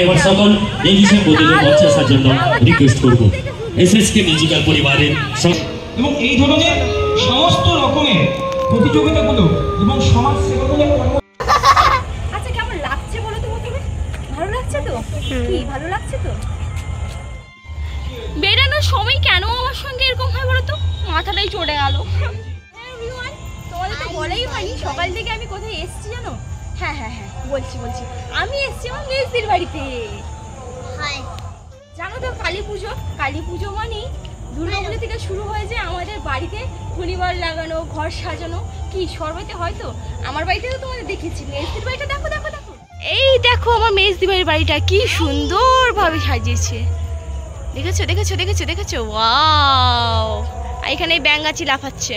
এবার সকল এই বিষয়ে প্রতিদিন মঞ্চে আসার জন্য রিকোয়েস্ট করব এসএসকে মিউজিক্যাল পরিবারের এবং এই ধরনের সমস্ত রকমের প্রতিযোগিতাগুলো এবং সমাজ সেবামূলক আচ্ছা কেমন লাগছে বলো তো প্রথমে? ভালো লাগছে তো? কি ভালো লাগছে তো? বেরানোর সময় কেন আমার সঙ্গে এরকম হয় বলো তো? মাথাটাই চড়ে গেল। তোমাদের তো বলাই হয়নি সকাল থেকে আমি কোথায় এসেছি জানো? হ্যাঁ হ্যাঁ হ্যাঁ বলছি আমি এসেছি আমার মেজদির বাড়িতে। জানো তো কালী পুজো মানেই দুর্গাপুজো থেকে শুরু হয়ে যায় আমাদের বাড়িতে শনিবার লাগানো, ঘর সাজানো। কি সর্বতে হয়তো আমার বাড়িতে তো তোমাদের দেখেছি, মেজদির বাড়িটা দেখো দেখো দেখো। এই দেখো আমার মেজদি বাড়ির বাড়িটা কি সুন্দরভাবে সাজিয়েছে। দেখেছো দেখেছো দেখেছো দেখেছো? ওয়াও! এখানে ব্যাঙ গাছি লাফাচ্ছে।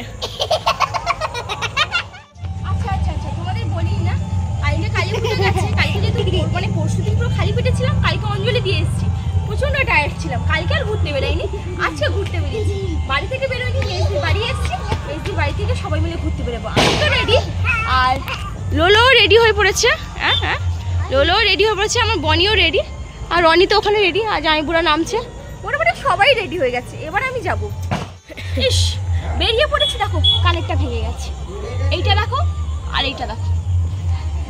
আচ্ছা আচ্ছা আচ্ছা তোমাদের বলি না, কালকে কালী পুজো গেছে। কালকে যেহেতু মানে পরশু দিন পুরো খালি পেটে ছিলাম, কালকে অঞ্জলি দিয়ে এসেছি। প্রচন্ড টায়ার্ড ছিলাম, কালকে আর ঘুরতে বেরোয়নি, আজকে ঘুরতে বেরিয়েছি। বাড়ি থেকে বেরোয়নি, মেজদির বাড়ি এসেছি। মেজদির বাড়ি থেকে সবাই মিলে ঘুরতে বেরোবো। আমি তো রেডি, আর লোলো রেডি হয়ে পড়েছে। হ্যাঁ হ্যাঁ লোলো রেডি হয়ে পড়েছে, আমার বনিও রেডি, আর রনি তো ওখানে রেডি, আর জামাইবুড়া নামছে। মোটামুটি সবাই রেডি হয়ে গেছে, এবার আমি যাব। ইস বেরিয়ে পড়েছি, দেখো কানেরটা ভেঙে গেছে। এইটা দেখো আর এইটা দেখো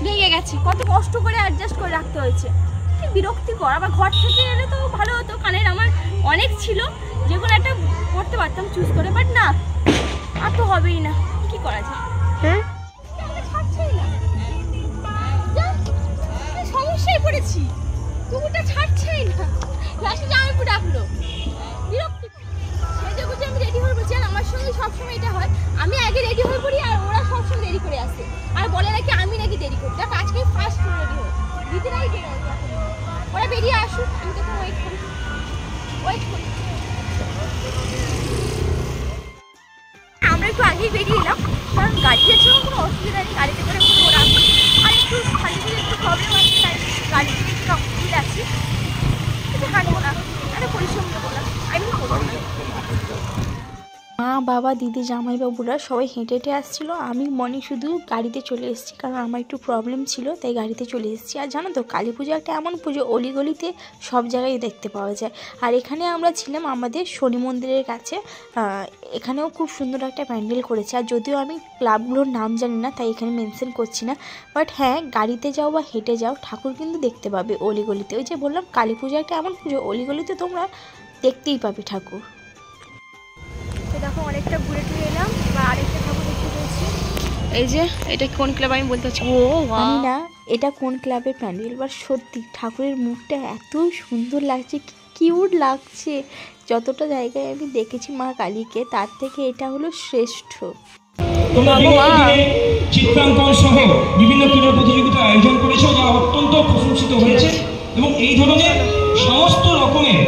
ভেঙে গেছে। কত কষ্ট করে অ্যাডজাস্ট করে রাখতে হয়েছে, কি বিরক্তিকর। আবার ঘর থেকে এলে তো ভালো হতো, কানের আমার অনেক ছিল, যে কোনো একটা করতে পারতাম চুজ করে, বাট না, আর তো হবেই না, কি করা যায়। হ্যাঁ সমস্যায় পড়েছি, কুকুরটা ছাড়ছেই না, লাস্টে জামাইবু ডাকলো। বিরক্তিকর। সেজে গুজে আমি রেডি হয়ে পড়ছি, আর আমার সঙ্গে সবসময় এটা হয়, আমি আগে রেডি হয়ে পড়ি আর ওরা সবসময় দেরি করে আসে, আর বলে নাকি আমি নাকি দেরি করি। দেখ আজকে ফার্স্ট রেডি হই, দিদি নাই দেরি হয়, ওরা বেরিয়ে আসুক, আমি তখন ওয়েট করি। আমরা একটু আগেই বেরিয়ে এলাম, কারণ গাড়ি আছে কোনো অসুবিধা নেই, গাড়িতে করে ওরা আর একটু খালি একটু প্রবলেম আছে, তাই গাড়ি একটু অসুবিধা আছে, একটু হাঁটবো না, একটা পরিশ্রম নেবো না, আমি করবো না। মা বাবা দিদি জামাইবাবুরা সবাই হেঁটে হেঁটে আসছিলো, আমি মনে শুধু গাড়িতে চলে এসেছি, কারণ আমার একটু প্রবলেম ছিল তাই গাড়িতে চলে এসেছি। আর জানো তো কালী পুজো একটা এমন পুজো অলিগলিতে সব জায়গায় দেখতে পাওয়া যায়। আর এখানে আমরা ছিলাম আমাদের শনি মন্দিরের কাছে, এখানেও খুব সুন্দর একটা প্যান্ডেল করেছে। আর যদিও আমি ক্লাবগুলোর নাম জানি না তাই এখানে মেনশন করছি না, বাট হ্যাঁ গাড়িতে যাও বা হেঁটে যাও ঠাকুর কিন্তু দেখতে পাবে অলিগলিতে। ওই যে বললাম কালী পুজো একটা এমন পুজো অলিগলিতে তোমরা দেখতেই পাবে ঠাকুর। দেখো অনেকটা ঘুরে টুরে এলাম, বা আরেকটা ঠাকুর দেখতে পেয়েছি। এই যে এটা কোন ক্লাব আমি বলতে চাচ্ছি, ও জানি না এটা কোন ক্লাবের প্যান্ডেল, বা সত্যি ঠাকুরের মুখটা এত সুন্দর লাগছে, কিউট লাগছে। যতটা জায়গায় আমি দেখেছি মা কালীকে তার থেকে এটা হলো শ্রেষ্ঠ। চিত্রাঙ্কন সহ বিভিন্ন ক্রীড়া প্রতিযোগিতার আয়োজন করেছে, যা অত্যন্ত প্রশংসিত হয়েছে। এবং এই ধরনের সমস্ত রকমের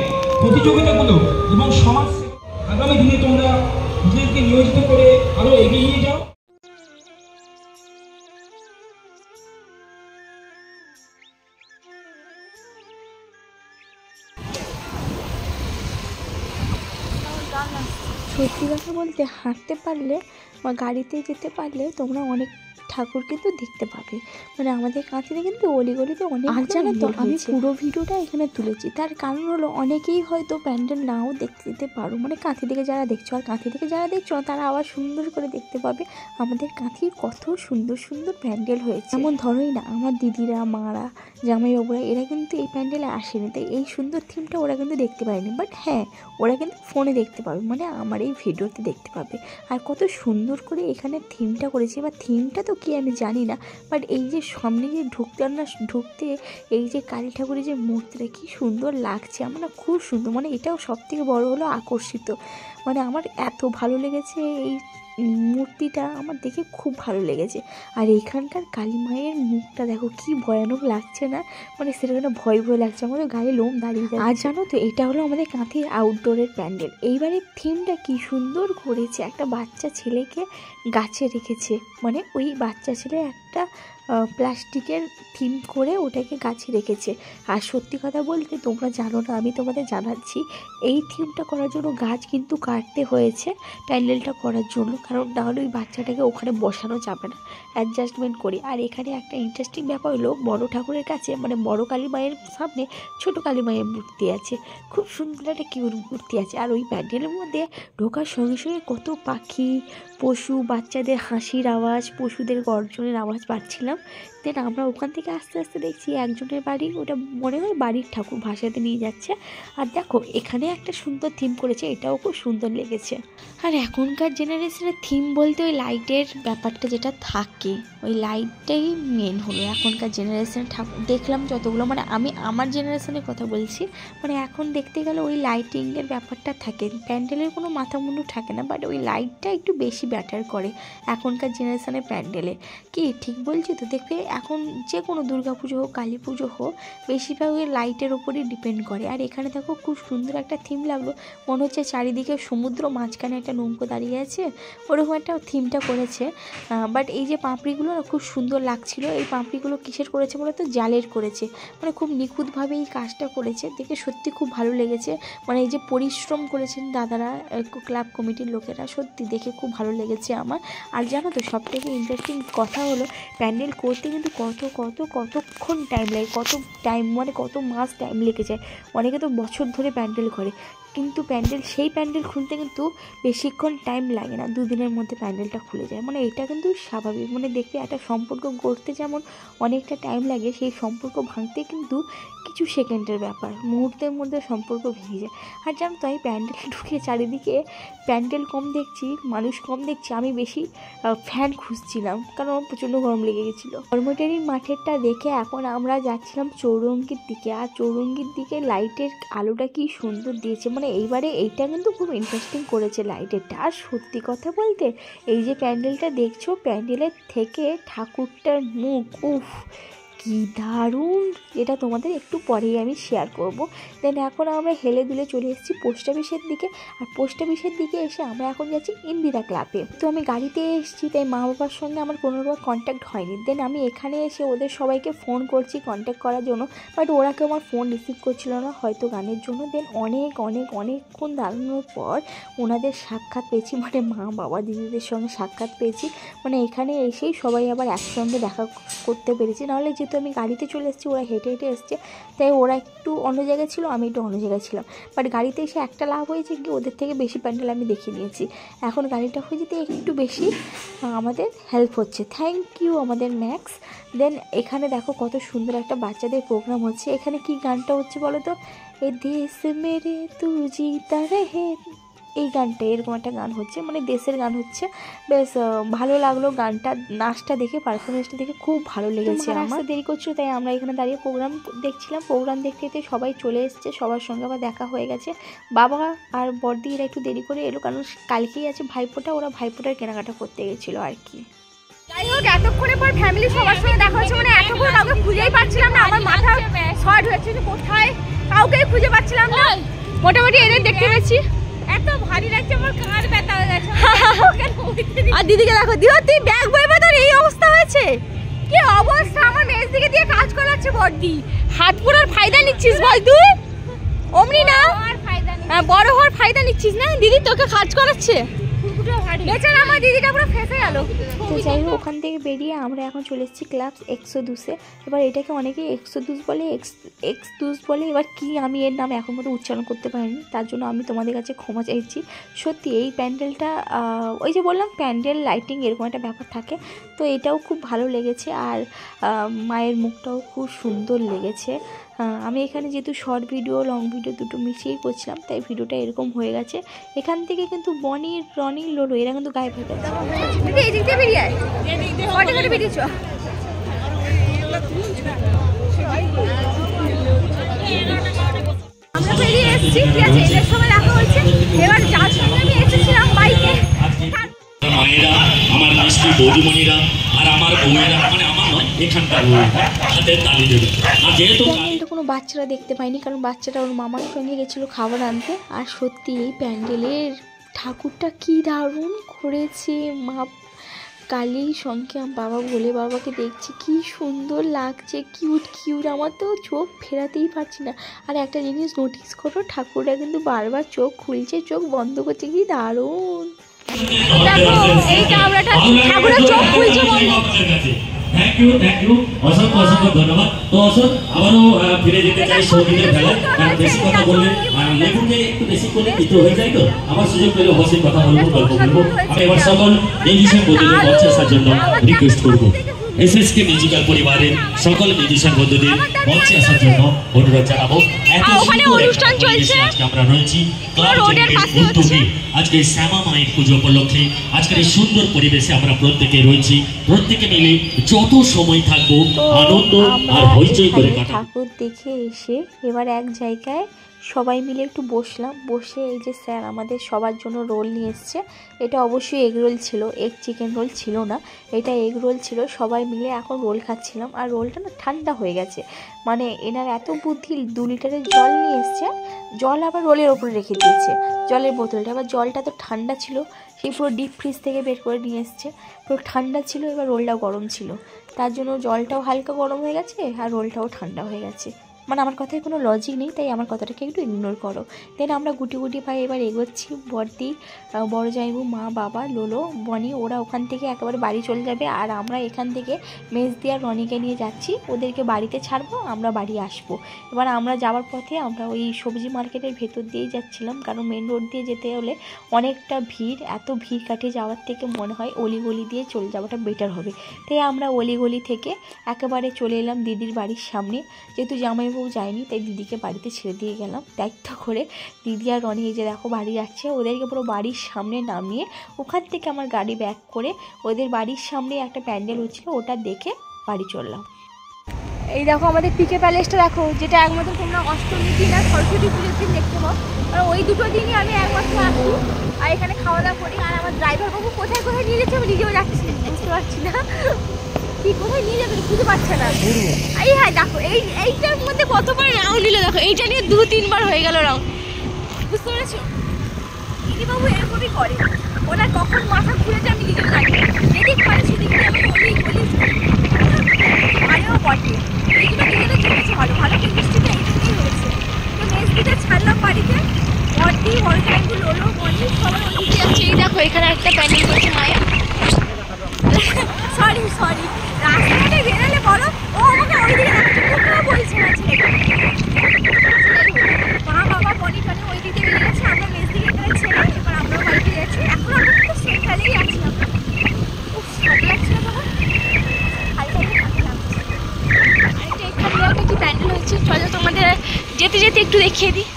প্রতিযোগিতাগুলো এবং সমাজ আগামী দিনে তোমরা নিজেদেরকে নিয়োজিত করে আরো এগিয়ে নিয়ে যাও। সত্যি কথা বলতে হাঁটতে পারলে বা গাড়িতে যেতে পারলে তোমরা অনেক ঠাকুর কিন্তু দেখতে পাবে। মানে আমাদের কাঁথিতে কিন্তু অলিগলিতে অনেক। আর জানো তো আমি পুরো ভিডিওটা এখানে তুলেছি, তার কারণ হলো অনেকেই হয়তো প্যান্ডেল নাও দেখতে পারো, মানে কাঁথি থেকে যারা দেখছো, আর কাঁথি থেকে যারা দেখছো না তারা আবার সুন্দর করে দেখতে পাবে আমাদের কাঁথির কত সুন্দর সুন্দর প্যান্ডেল হয়েছে। এমন ধরোই না আমার দিদিরা মারা জামাইবাবুরা এরা কিন্তু এই প্যান্ডেলে আসেনি, তাই এই সুন্দর থিমটা ওরা কিন্তু দেখতে পায়নি, বাট হ্যাঁ ওরা কিন্তু ফোনে দেখতে পাবে, মানে আমার এই ভিডিওতে দেখতে পাবে। আর কত সুন্দর করে এখানে থিমটা করেছে, বা থিমটা তো কি আমি জানি না, বাট এই যে সামনে যে ঢুকতে এই যে কালী ঠাকুরের যে মূর্তিটা কি সুন্দর লাগছে, আমার না খুব সুন্দর, মানে এটাও সব থেকে বড় হলো আকর্ষিত। মানে আমার এত ভালো লেগেছে এই মূর্তিটা, আমার দেখে খুব ভালো লেগেছে। আর এইখানকার কালী মায়ের মুখটা দেখো কি ভয়ানক লাগছে না, মানে সেটা ভয় ভয় লাগছে, আমাদের গায়ে লোম দাঁড়িয়ে যায়। আর জানো তো এটা হলো আমাদের কাঁথির আউটডোরের প্যান্ডেল। এইবারের থিমটা কি সুন্দর করেছে, একটা বাচ্চা ছেলেকে গাছে রেখেছে, মানে ওই বাচ্চা ছেলে একটা প্লাস্টিকের থিম করে ওটাকে গাছে রেখেছে। আর সত্যি কথা বলতে তোমরা জানো না, আমি তোমাদের জানাচ্ছি, এই থিমটা করার জন্য গাছ কিন্তু কাটতে হয়েছে প্যান্ডেলটা করার জন্য, কারণ নাহলে ওই বাচ্চাটাকে ওখানে বসানো যাবে না, অ্যাডজাস্টমেন্ট করি। আর এখানে একটা ইন্টারেস্টিং ব্যাপার হলো, বড় ঠাকুরের কাছে মানে বড় কালী মায়ের সামনে ছোট কালী মায়ের মূর্তি আছে, খুব সুন্দর একটা কিউট মূর্তি আছে। আর ওই প্যান্ডেলের মধ্যে ঢোকার সঙ্গে সঙ্গে কত পাখি, পশু, বাচ্চাদের হাসির আওয়াজ, পশুদের গর্জনের আওয়াজ পাচ্ছিলাম। দেন আমরা ওখান থেকে আস্তে আস্তে দেখছি একজনের বাড়ি, ওটা মনে হয় বাড়ির ঠাকুর ভাসাতে নিয়ে যাচ্ছে। আর দেখো এখানে একটা সুন্দর থিম করেছে, এটাও খুব সুন্দর লেগেছে। আর এখনকার জেনারেশনের থিম বলতে ওই লাইটের ব্যাপারটা যেটা থাকে, ওই লাইটটাই মেন হলো এখনকার জেনারেশনের ঠাকুর দেখলাম যতগুলো, মানে আমি আমার জেনারেশনের কথা বলছি, মানে এখন দেখতে গেলে ওই লাইটিংয়ের ব্যাপারটা থাকে, প্যান্ডেলের কোনো মাথা মুন্ডু থাকে না, বাট ওই লাইটটা একটু বেশি ব্যাটার করে এখনকার জেনারেশনের প্যান্ডেলে। কি ঠিক বলছি তো? দেখবে এখন যে কোনো দুর্গা পুজো হোক, কালী পুজো হোক, বেশিরভাগ ওই লাইটের ওপরই ডিপেন্ড করে। আর এখানে দেখো খুব সুন্দর একটা থিম লাগলো, মনে হচ্ছে চারিদিকে সমুদ্র, মাঝখানে একটা নৌকো দাঁড়িয়ে আছে, ওরকম একটা থিমটা করেছে। বাট এই যে পাপড়িগুলো না খুব সুন্দর লাগছিল। এই পাপড়িগুলো কিসের করেছে বলো তো? জালের করেছে, মানে খুব নিখুঁতভাবে এই কাজটা করেছে, দেখে সত্যি খুব ভালো লেগেছে। মানে এই যে পরিশ্রম করেছেন দাদারা, ক্লাব কমিটির লোকেরা, সত্যি দেখে খুব ভালো লেগেছে আমার। আর জানো তো সবথেকে ইন্টারেস্টিং কথা হলো, প্যান্ডেল করতে কিন্তু কতক্ষণ টাইম লাগে, কত টাইম মানে কত মাস টাইম লেগে যায়। অনেকে তো বছর ধরে প্যান্ডেল করে, কিন্তু সেই প্যান্ডেল খুলতে কিন্তু বেশিক্ষণ টাইম লাগে না, 2 দিনের মধ্যে প্যান্ডেলটা খুলে যায়। মানে এটা কিন্তু স্বাভাবিক, মানে দেখবে একটা সম্পর্ক গড়তে যেমন অনেকটা টাইম লাগে, সেই সম্পর্ক ভাঙতে কিন্তু কিছু সেকেন্ডের ব্যাপার, মুহূর্তের মধ্যে সম্পর্ক ভেঙে যায়। আর জানো তো আমি প্যান্ডেলে ঢুকে চারিদিকে প্যান্ডেল কম দেখছি, মানুষ কম দেখছি, আমি বেশি ফ্যান খুঁজছিলাম, কারণ আমার প্রচণ্ড গরম লেগে গেছিলো। কর্মচারী মাঠেরটা দেখে এখন আমরা যাচ্ছিলাম চৌরঙ্গির দিকে। আর চৌরঙ্গির দিকে লাইটের আলোটা কি সুন্দর দিয়েছে, মানে এইবারে এইটা কিন্তু খুব ইন্টারেস্টিং করেছে লাইটেরটা। আর সত্যি কথা বলতে এই যে প্যান্ডেলটা দেখছো, প্যান্ডেলের থেকে ঠাকুরটার মুখ, উফ কি দারুণ, এটা তোমাদের একটু পরেই আমি শেয়ার করব। দেন এখন আমরা হেলে দুলে চলে এসেছি পোস্ট অফিসের দিকে। আর পোস্ট অফিসের দিকে এসে আমরা এখন যাচ্ছি ইন্দিরা ক্লাবে। তো আমি গাড়িতে এসেছি, তাই মা বাবার সঙ্গে আমার কোনোরকম কন্ট্যাক্ট হয়নি। দেন আমি এখানে এসে ওদের সবাইকে ফোন করছি কন্ট্যাক্ট করার জন্য, বাট ওরা কেউ আমার ফোন রিসিভ করছিল না, হয়তো গানের জন্য। দেন অনেকক্ষণ দাঁড়ানোর পর ওনাদের সাক্ষাৎ পেয়েছি, মানে মা বাবা দিদিদের সঙ্গে সাক্ষাৎ পেয়েছি। মানে এখানে এসেই সবাই আবার একসঙ্গে দেখা করতে পেরেছি, নাহলে যেহেতু আমি গাড়িতে চলে এসেছি, ওরা হেঁটে হেঁটে এসছে, তাই ওরা একটু অন্য জায়গায় ছিল, আমি একটু অন্য জায়গায় ছিলাম। বাট গাড়িতে এসে একটা লাভ হয়েছে কি, ওদের থেকে বেশি প্যান্ডেল আমি দেখিয়ে নিয়েছি। এখন গাড়িটা হয়ে যেতে একটু বেশি আমাদের হেল্প হচ্ছে, থ্যাংক ইউ আমাদের ম্যাক্স। দেন এখানে দেখো কত সুন্দর একটা বাচ্চাদের প্রোগ্রাম হচ্ছে। এখানে কি গানটা হচ্ছে বলো তো? এ দেশ মেরে তু জিতা রহে, এই গানটা, এরকম একটা গান হচ্ছে, মানে দেশের গান হচ্ছে। বেশ ভালো লাগলো গানটা, নাচটা দেখে, পারফরমেন্সটা দেখে খুব ভালো লেগেছে আমার। দেরি করছিল তাই আমরা এখানে দাঁড়িয়ে প্রোগ্রাম দেখছিলাম। প্রোগ্রাম দেখতে দেখতে সবাই চলে এসছে, সবার সঙ্গে আবার দেখা হয়ে গেছে। বাবা আর বড়দি এরা একটু দেরি করে এলো, কারণ কালকেই আছে ভাইফোঁটা, ওরা ভাইফোঁটার কেনাকাটা করতে গেছিলো আর কি। যাই হোক, এতক্ষণের পর ফ্যামিলি সবার সঙ্গে দেখা হচ্ছে, মানে এতক্ষণ কাউকে খুঁজেই পাচ্ছিলাম না, আমার মাথা শর্ট হয়েছে যে কোথায় কাউকেই খুঁজে পাচ্ছিলাম না। মোটামুটি এদের দেখতে পেয়েছি, এত ভারী লাগছে, আমার কাঁধ ব্যথা হয়ে গেছে। আর দিদিকে দেখো, দিদি তুই ব্যাগ বইবে, তোর এই অবস্থা হয়েছে, কি অবস্থা, আমার মেজ দিকে দিয়ে কাজ করাচ্ছে বড়দি। হাত পুরার ফায়দা নিচ্ছিস বল তুই? অমনি না, বড় হওয়ার ফায়দা নিচ্ছিস না? দিদি তোকে কাজ করাচ্ছে, বেচারা আমার দিদিটা পুরো ফেসে গেল। তো যাই হোক, ওখান থেকে বেরিয়ে আমরা এখন চলে এসেছি ক্লাব 102-এ। এবার এটাকে অনেকে 102 বলে, এক্স বলে, এবার কি আমি এর নাম এখন মতো উচ্চারণ করতে পারিনি, তার জন্য আমি তোমাদের কাছে ক্ষমা চাইছি। সত্যি এই প্যান্ডেলটা, ওই যে বললাম প্যান্ডেল লাইটিং এরকম একটা ব্যাপার থাকে, তো এটাও খুব ভালো লেগেছে। আর মায়ের মুখটাও খুব সুন্দর লেগেছে। আমি এখানে যেহেতু শর্ট ভিডিও লং ভিডিও দুটো মিশিয়েই করছিলাম, তাই ভিডিওটা এরকম হয়ে গেছে। এখান থেকে কিন্তু বনি, রনি, লোলো এরা কিন্তু গায়েব হয়ে গেছে। এই দিক দিয়ে বেরিয়ে আয়, কটা করে বেরিয়েছ? আমরা বেরিয়ে এসেছি, ঠিক আছে, এদের সময় দেখা হয়েছে। এবার যার সঙ্গে আমি এসেছিলাম বাইকে, মায়েরা, আমার মিষ্টি বৌদিমণিরা আর আমার বউয়েরা, মানে আমার নয়, এখানকার হাতের তালি দেবে। আর যেহেতু কোনো বাচ্চারা দেখতে পাইনি, কারণ বাচ্চাটা ওর মামার সঙ্গে গেছিলো খাবার আনতে। আর সত্যি এই প্যান্ডেলের ঠাকুরটা কি দারুণ করেছে, মা কালীর সঙ্গে আমার বাবা বলে বাবাকে দেখছি কি সুন্দর লাগছে, কিউট কিউট, আমার তো চোখ ফেরাতেই পারছি না। আর একটা জিনিস নোটিস করো, ঠাকুররা কিন্তু বারবার চোখ খুলছে, চোখ বন্ধ করছে, কি দারুণ। দেখো এই টাবড়াটা ঠাকুরের চোখ খুলছে বন্ধ। থ্যাংক ইউ অসংখ্য অসংখ্য ধন্যবাদ। তো অশোক আবারও ফিরে যেতে চাই সঙ্গীতের খেলায়, কারণ বেশি কথা বললে লেবুকে একটু বেশি করলে কিছু হয়ে যায়, তো আবার সুযোগ পেলে অবশ্যই কথা বলবো, গল্প বলবো। আমি এবার সকল মিউজিশিয়ান বন্ধুদের মঞ্চে আসার জন্য রিকোয়েস্ট করবো। এসএসকে মিউজিক্যাল পরিবারের সকল মিউজিশিয়ান বন্ধুদের মঞ্চে আসার জন্য অনুরোধ জানাবো। এত সুন্দর অনুষ্ঠান চলছে, আজকে আমরা রয়েছি ক্লাব উদ্যোগে আজকে শ্যামা মায়ের পুজো উপলক্ষে আজকের এই সুন্দর পরিবেশে আমরা প্রত্যেকে রয়েছি। প্রত্যেকে মিলে যত সময় থাকবো আনন্দ আর হইচই করে কাটাবো। ঠাকুর দেখে এসে এবার এক জায়গায় সবাই মিলে একটু বসলাম। বসে এই যে স্যার আমাদের সবার জন্য রোল নিয়ে এসছে। এটা অবশ্যই এগ রোল ছিল, এগ চিকেন রোল ছিল না, এটা এগ রোল ছিল। সবাই মিলে এখন রোল খাচ্ছিলাম। আর রোলটা না ঠান্ডা হয়ে গেছে, মানে এনার এত বুদ্ধি, 2 লিটারের জল নিয়ে এসছে, জল আবার রোলের ওপরে রেখে দিয়েছে, জলের বোতলটা। আবার জলটা তো ঠান্ডা ছিল, সেই পুরো ডিপ ফ্রিজ থেকে বের করে নিয়ে এসছে, পুরো ঠান্ডা ছিল। এবার রোলটাও গরম ছিল, তার জন্য জলটাও হালকা গরম হয়ে গেছে আর রোলটাও ঠান্ডা হয়ে গেছে। মানে আমার কথায় কোনো লজিক নেই, তাই আমার কথাটাকে একটু ইগনোর করো। দেন আমরা গুটি গুটি পায়ে এবার এগোচ্ছি। বড়দি, বড় জামাইবু, মা, বাবা, লোলো, বনি ওরা ওখান থেকে একেবারে বাড়ি চলে যাবে। আর আমরা এখান থেকে মেজদি আর রনিকে নিয়ে যাচ্ছি, ওদেরকে বাড়িতে ছাড়বো, আমরা বাড়ি আসবো। এবার আমরা যাওয়ার পথে আমরা ওই সবজি মার্কেটের ভেতর দিয়েই যাচ্ছিলাম, কারণ মেন রোড দিয়ে যেতে হলে অনেকটা ভিড়। এত ভিড় কাটিয়ে যাওয়ার থেকে মনে হয় অলিগলি দিয়ে চলে যাওয়াটা বেটার হবে। তাই আমরা অলিগলি থেকে একেবারে চলে এলাম দিদির বাড়ির সামনে। যেহেতু জামাইবাবু যায়নি, তাই দিদিকে বাড়িতে ছেড়ে দিয়ে গেলাম দায়িত্ব করে। দিদি আর রনি এই যে দেখো বাড়ি যাচ্ছে, ওদেরকে পুরো বাড়ির সামনে নামিয়ে ওখান থেকে আমার গাড়ি ব্যাক করে ওদের বাড়ির সামনে একটা প্যান্ডেল হচ্ছিল, ওটা দেখে বাড়ি চললাম। এই দেখো আমাদের পিকে প্যালেসটা দেখো, যেটা একমাত্র তোমরা অষ্টমী দিন আর সরস্বতী পুজোর দিন দেখতে পাও। আর ওই দুটো দিনই আমি একমাত্র আসি আর এখানে খাওয়া দাওয়া করি। আর আমার ড্রাইভার বাবু কোথায় কোথায় নিয়ে যাচ্ছে আমি নিজেও যাচ্ছি, বুঝতে পারছি না কি কোথায় নিয়ে যাবে, খুঁজে পাচ্ছে না। এই হ্যাঁ দেখো এইটার মধ্যে কতবার রাউন্ড নিল দেখো, এইটা নিয়ে 2-3 বার হয়ে গেল রাউন্ড, বুঝতে পেরেছো? দিদিবাবু এরকমই করে, ওনার কখন মাথা খুলেছে আমি নিজেও জানি না। যেদিক পারে সেদিক দিয়ে আমি বলি আরেও বটে। এইগুলো নিজেদের চলেছে ভালো ভালো কেমিস্ট্রিটা এইটাই হয়েছে। তো মেজদিটা ছাড়লাম বাড়িতে, বড়দি, বড় জামাইগুলো, লোলো, বনি সবাই ওদিকে যাচ্ছে। এই দেখো এখানে একটা প্যান্ডেল করেছে মায়া। সরি রাস্তাঘাটে বেরোলে বলো ও আমাকে ওইদিকে যাচ্ছে, কোথাও বলছে না ছেলেটা। মা বাবা বনি টনি ওই দিকে বেরিয়ে গেছে, আমরা মেজদিকে এখানে ছেড়ে এবার আমরাও বাড়িতে যাচ্ছি। এখন আমরা তো সেখানেই আছি আমরা। খুব ভালো লাগছে না বাবা, হালকা ভালো লাগছে। আরেকটা এখানে কি প্যান্ডেল হচ্ছে, চলো তোমাদের যেতে যেতে একটু দেখিয়ে দিই।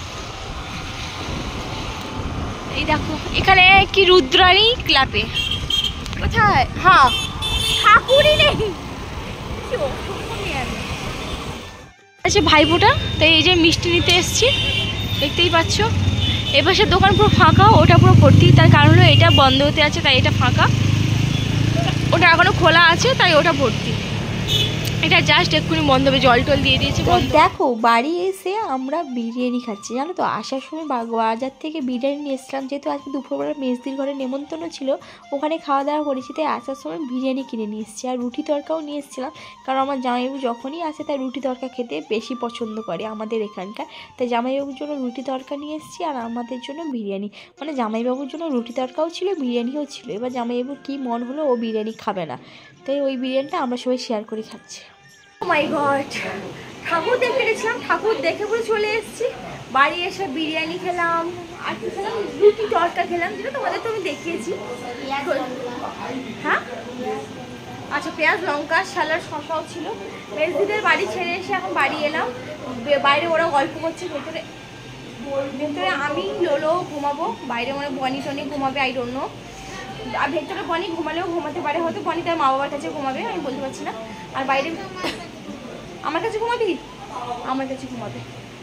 এই দেখো এখানে কি রুদ্রাণী ক্লাবে, কোথায়? হ্যাঁ ঠাকুরই নেই, আচ্ছা ভাইবোটা। তাই এই যে মিষ্টি নিতে এসছি, দেখতেই পাচ্ছ। এপাশের দোকান পুরো ফাঁকা, ওটা পুরো ভর্তি। তার কারণ হলো এটা বন্ধ হতে আছে, তাই এটা ফাঁকা। ওটা এখনো খোলা আছে, তাই ওটা ভর্তি। এটা জাস্ট এক্ষুনি বন্ধ হবে, জল টল দিয়ে দিয়েছে। দেখো বাড়ি এসে আমরা বিরিয়ানি খাচ্ছি, জানো তো। আসার সময় বাজার থেকে বিরিয়ানি নিয়ে এসেছিলাম, যেহেতু আজকে দুপুরবেলা মেজদির ঘরে নেমন্তন্ন ছিল, ওখানে খাওয়া দাওয়া করেছি, তাই আসার সময় বিরিয়ানি কিনে নিয়ে এসেছি। আর রুটি তরকাও নিয়ে এসেছিলাম, কারণ আমার জামাইবাবু যখনই আসে তাই রুটি তরকা খেতে বেশি পছন্দ করে আমাদের এখানকার। তাই জামাইবাবুর জন্য রুটি তরকা নিয়ে এসেছি আর আমাদের জন্য বিরিয়ানি। মানে জামাইবাবুর জন্য রুটি তরকাও ছিল, বিরিয়ানিও ছিল। এবার জামাইবাবুর কী মন হলো, ও বিরিয়ানি খাবে না, তাই ওই বিরিয়ানিটা আমরা সবাই শেয়ার করে খাচ্ছি। ও মাই গড, ঠাকুর দেখে গেছিলাম, ঠাকুর দেখে পুরো চলে এসেছি। বাড়ি এসে বিরিয়ানি খেলাম, আর কি খেলাম, রুটি তরকা খেলাম, যেটা তোমাদের তো আমি দেখিয়েছি। হ্যাঁ আচ্ছা, পেঁয়াজ লঙ্কা স্যালাড শসাও ছিল। মেজদিদের বাড়ি ছেড়ে এসে এখন বাড়ি এলাম। বাইরে ওরা গল্প করছে, ভেতরে আমি লোলো ঘুমাবো, বাইরে মানে বনি টনি ঘুমাবে, আই ডোন্ট নো। আর ভেতরে বনি ঘুমালেও ঘুমাতে পারে, হয়তো বনি তার মা বাবার কাছে ঘুমাবে, আমি বলতে পারছি না। আর বাইরে আমার কাছে ঘুমাবি, আমার কাছে ঘুমাবে।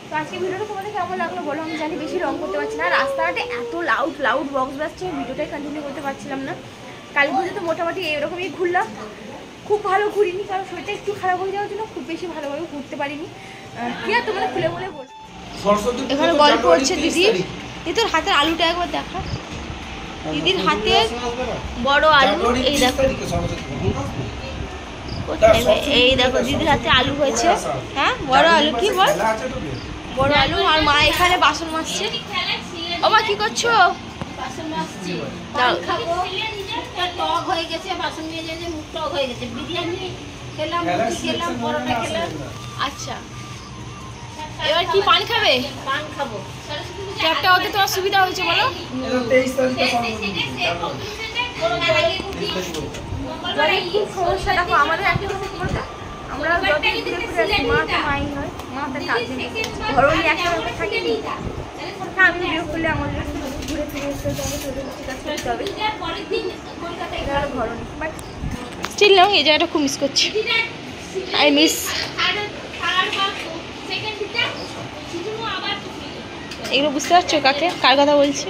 তো আজকে ভিডিওটা তোমাদের কেমন লাগলো বলো, আমি জানি বেশি রং করতে পারছি না। রাস্তাঘাটে এত লাউড বক্স বাজছে, ভিডিওটাই কন্টিনিউ করতে পারছিলাম না। কালী পুজো তো মোটামুটি এরকমই ঘুরলাম, খুব ভালো ঘুরিনি, কারণ শরীরটা একটু খারাপ হয়ে যাওয়ার জন্য খুব বেশি ভালোভাবে ঘুরতে পারিনি। কি আর তোমাদের খুলে বলে বল, এখানে গল্প হচ্ছে দিদি। এই তোর হাতের আলুটা একবার দেখা, দিদির হাতে বড় আলু, এই দেখো কোথায় ভাই? এই দেখো দিদির হাতে আলু হয়েছে, হ্যাঁ বড় আলু, কি বল বড় আলু। আর মা এখানে বাসন মাজছে। ও মা কি করছো? টক হয়ে গেছে, বাসন নিয়ে যে মুখ টক হয়ে গেছে। বিরিয়ানি খেলাম, রুটি খেলাম, পরোটা খেলাম। আচ্ছা এবার কি পান খাবে? পান খাবো। ক্যাবটা হতে তোমার সুবিধা হয়েছে বলো? খুব সমস্যা। দেখো আমাদের একটা কথা বলতে, আমরা যত ঘুরে ফিরে আসি, মা তো মাই নয়, মা তার কাজে ঘরোই একটা ব্যাপার থাকে। হ্যাঁ আমি বিয়োগ করলে আমাদের ঘুরে ফিরে আসতে হবে, কাজ করতে হবে, ঘরোই। বাট স্টিল নাও এই জায়গাটা খুব মিস করছি। I miss. এগুলো বুঝতে পারছো কাকে, কার কথা বলছি?